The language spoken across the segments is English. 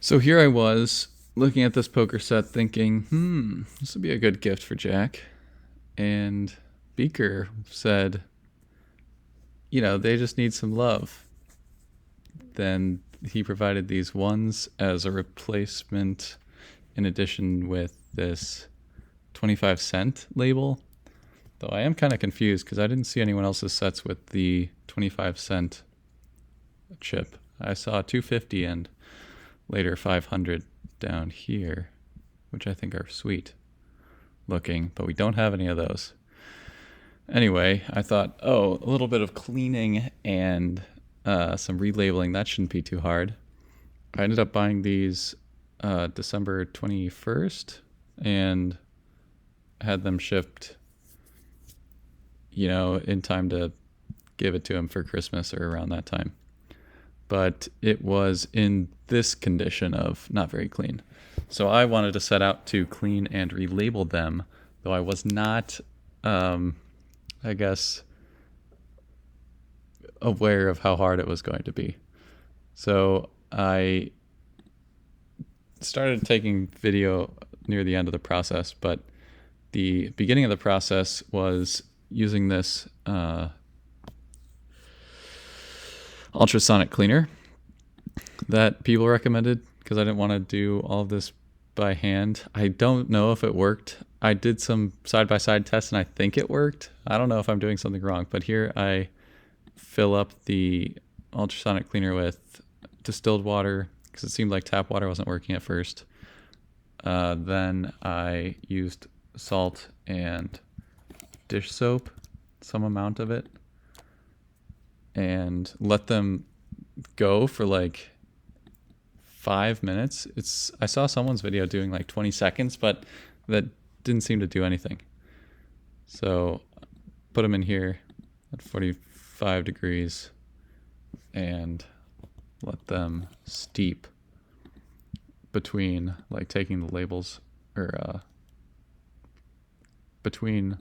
So here I was looking at this poker set thinking, this would be a good gift for Jack. And Beaker said, they just need some love. Then he provided these ones as a replacement in addition with this 25-cent label. Though I am kind of confused because I didn't see anyone else's sets with the 25-cent chip. I saw 250 and later 500 down here, which I think are sweet looking, but we don't have any of those. Anyway, I thought, a little bit of cleaning and some relabeling, that shouldn't be too hard. I ended up buying these December 21st and had them shipped, in time to give it to him for Christmas or around that time. But it was in this condition of not very clean. So I wanted to set out to clean and relabel them, though I was not, aware of how hard it was going to be. So I started taking video near the end of the process, but the beginning of the process was using this ultrasonic cleaner that people recommended because I didn't want to do all of this by hand. I don't know if it worked. I did some side-by-side tests and I think it worked. I don't know if I'm doing something wrong, but here I fill up the ultrasonic cleaner with distilled water because it seemed like tap water wasn't working at first. Then I used salt and dish soap, some amount of it, and let them go for like 5 minutes. I saw someone's video doing like 20 seconds, but that didn't seem to do anything. So put them in here at 45 degrees and let them steep between like taking the labels or between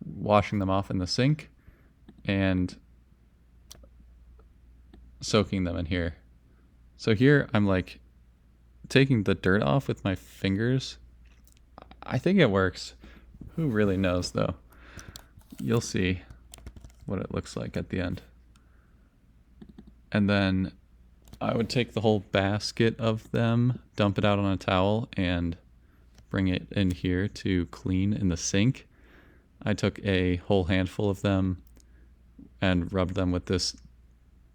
washing them off in the sink and soaking them in here. So here I'm like taking the dirt off with my fingers. I think it works. Who really knows though? You'll see what it looks like at the end. And then I would take the whole basket of them, dump it out on a towel, and bring it in here to clean in the sink. I took a whole handful of them and rubbed them with this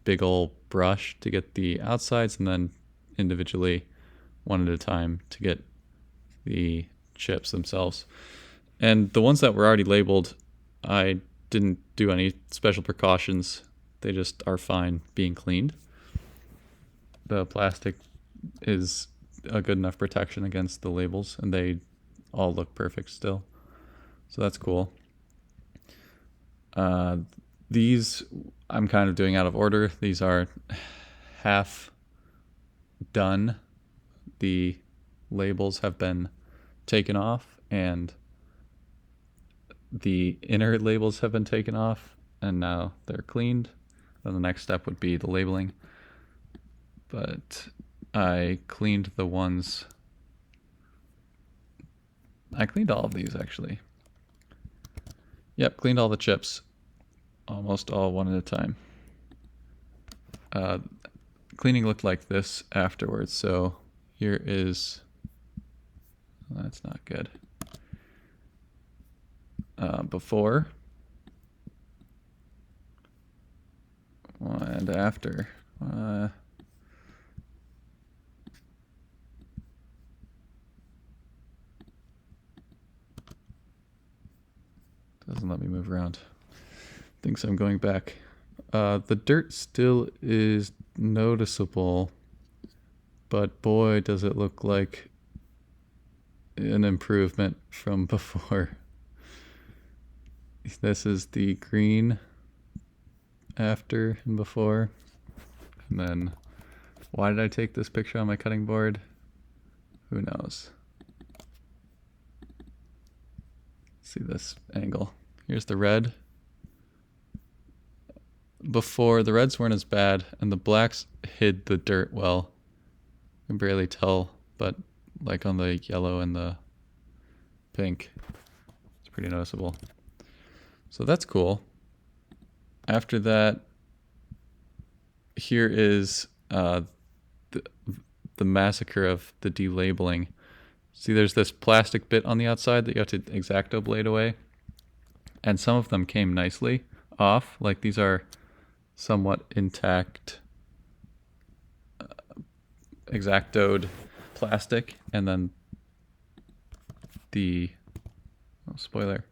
big old brush to get the outsides, and then individually, one at a time, to get the chips themselves. And the ones that were already labeled, I didn't do any special precautions. They just are fine being cleaned. The plastic is a good enough protection against the labels, and they all look perfect still. So that's cool. These I'm kind of doing out of order. These are half done. The labels have been taken off and the inner labels have been taken off and now they're cleaned. Then the next step would be the labeling. But I cleaned the ones. I cleaned all of these actually. Yep, cleaned all the chips. Almost all one at a time. Cleaning looked like this afterwards. So here is, that's not good. Before and after. Doesn't let me move around. Thinks I'm going back. The dirt still is noticeable, but boy, does it look like an improvement from before. This is the green after and before. And then, why did I take this picture on my cutting board? Who knows? See this angle. Here's the red. Before, the reds weren't as bad, and the blacks hid the dirt well. can barely tell, but like on the yellow and the pink, it's pretty noticeable. So that's cool. After that, here is the massacre of the delabeling. See, there's this plastic bit on the outside that you have to X-Acto blade away, and some of them came nicely off. Like these are somewhat intact X-Actoed plastic, and then the spoiler.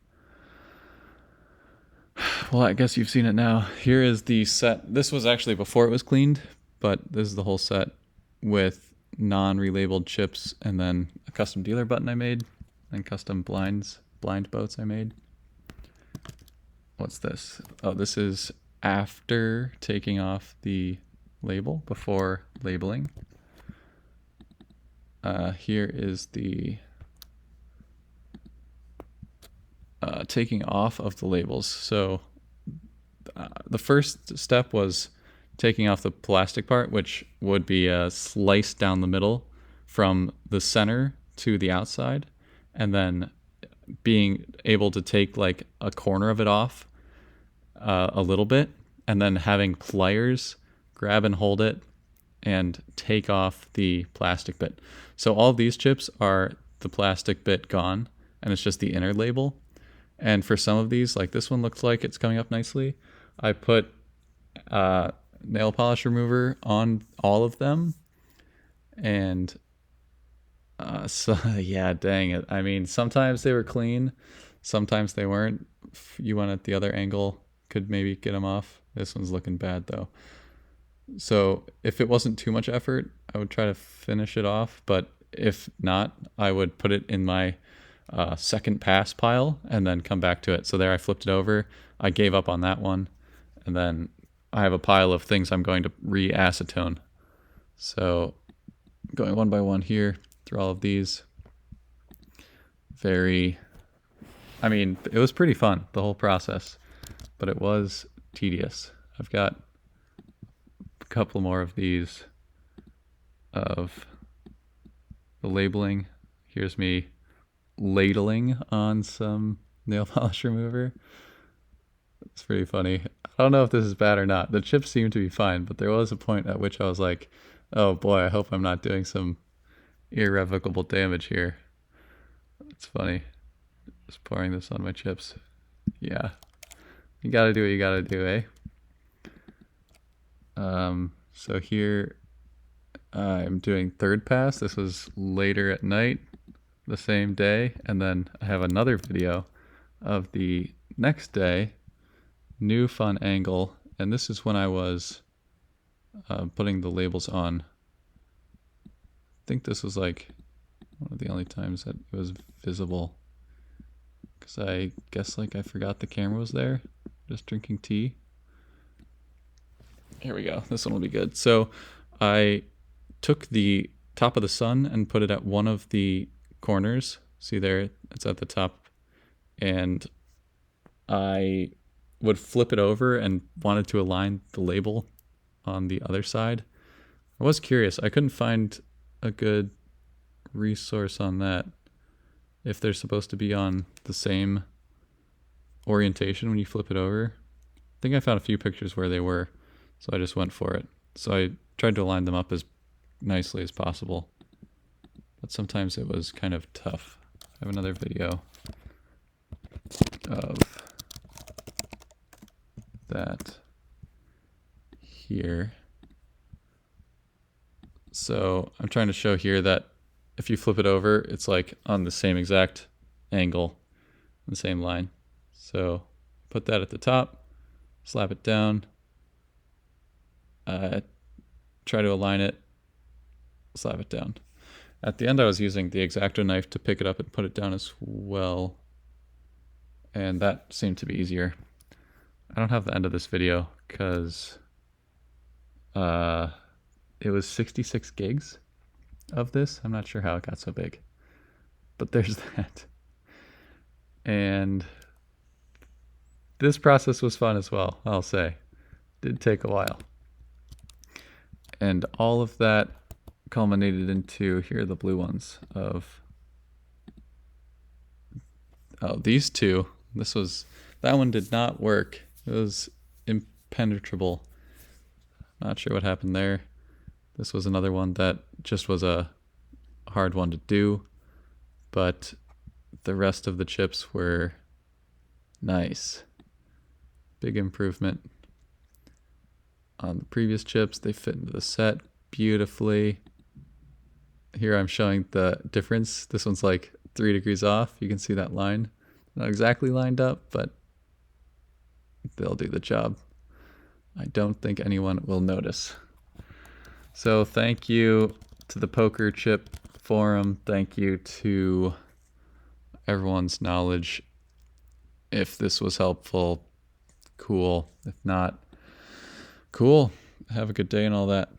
Well, I guess you've seen it now. Here is the set. This was actually before it was cleaned, but this is the whole set with non-relabeled chips, and then a custom dealer button I made, and custom blind boats I made. What's this? Oh, this is after taking off the label, before labeling. Here is the taking off of the labels. So the first step was taking off the plastic part, which would be a slice down the middle from the center to the outside, and then being able to take like a corner of it off a little bit, and then having pliers grab and hold it and take off the plastic bit. So all of these chips are the plastic bit gone, and it's just the inner label. And for some of these, like this one looks like it's coming up nicely, I put nail polish remover on all of them. And so, yeah, dang it. I mean, sometimes they were clean, sometimes they weren't. If you went at the other angle, could maybe get them off. This one's looking bad though. So if it wasn't too much effort, I would try to finish it off. But if not, I would put it in my second pass pile and then come back to it. So there I flipped it over. I gave up on that one. And then I have a pile of things I'm going to re-acetone. So going one by one here through all of these. It was pretty fun, the whole process, but it was tedious. I've got a couple more of these of the labeling. Here's me ladling on some nail polish remover. It's pretty funny. I don't know if this is bad or not. The chips seem to be fine, but there was a point at which I was like, oh boy, I hope I'm not doing some irrevocable damage here. It's funny. Just pouring this on my chips. Yeah. You gotta do what you gotta do, eh? So here I'm doing third pass. This was later at night, the same day. And then I have another video of the next day, new fun angle. And this is when I was putting the labels on. I think this was like one of the only times that it was visible. Because I guess like I forgot the camera was there, just drinking tea. Here we go. This one will be good. So I took the top of the sun and put it at one of the corners. See there, it's at the top. And I would flip it over and wanted to align the label on the other side. I was curious. I couldn't find a good resource on that. If they're supposed to be on the same orientation when you flip it over. I think I found a few pictures where they were, so I just went for it. So I tried to line them up as nicely as possible, but sometimes it was kind of tough. I have another video of that here. So I'm trying to show here that if you flip it over, it's like on the same exact angle, the same line. So put that at the top, slap it down, try to align it, slap it down. At the end I was using the X-Acto knife to pick it up and put it down as well, and that seemed to be easier. I don't have the end of this video because it was 66 gigs of this. I'm not sure how it got so big, but there's that. And this process was fun as well, I'll say. Did take a while. And all of that culminated into, here are the blue ones of, oh, these two. That one did not work. It was impenetrable. Not sure what happened there. This was another one that just was a hard one to do, but the rest of the chips were nice. Big improvement on the previous chips. They fit into the set beautifully. Here I'm showing the difference. This one's like 3 degrees off. You can see that line. Not exactly lined up, but they'll do the job. I don't think anyone will notice. So thank you to the Poker Chip Forum. Thank you to everyone's knowledge. If this was helpful, cool. If not, cool. Have a good day and all that.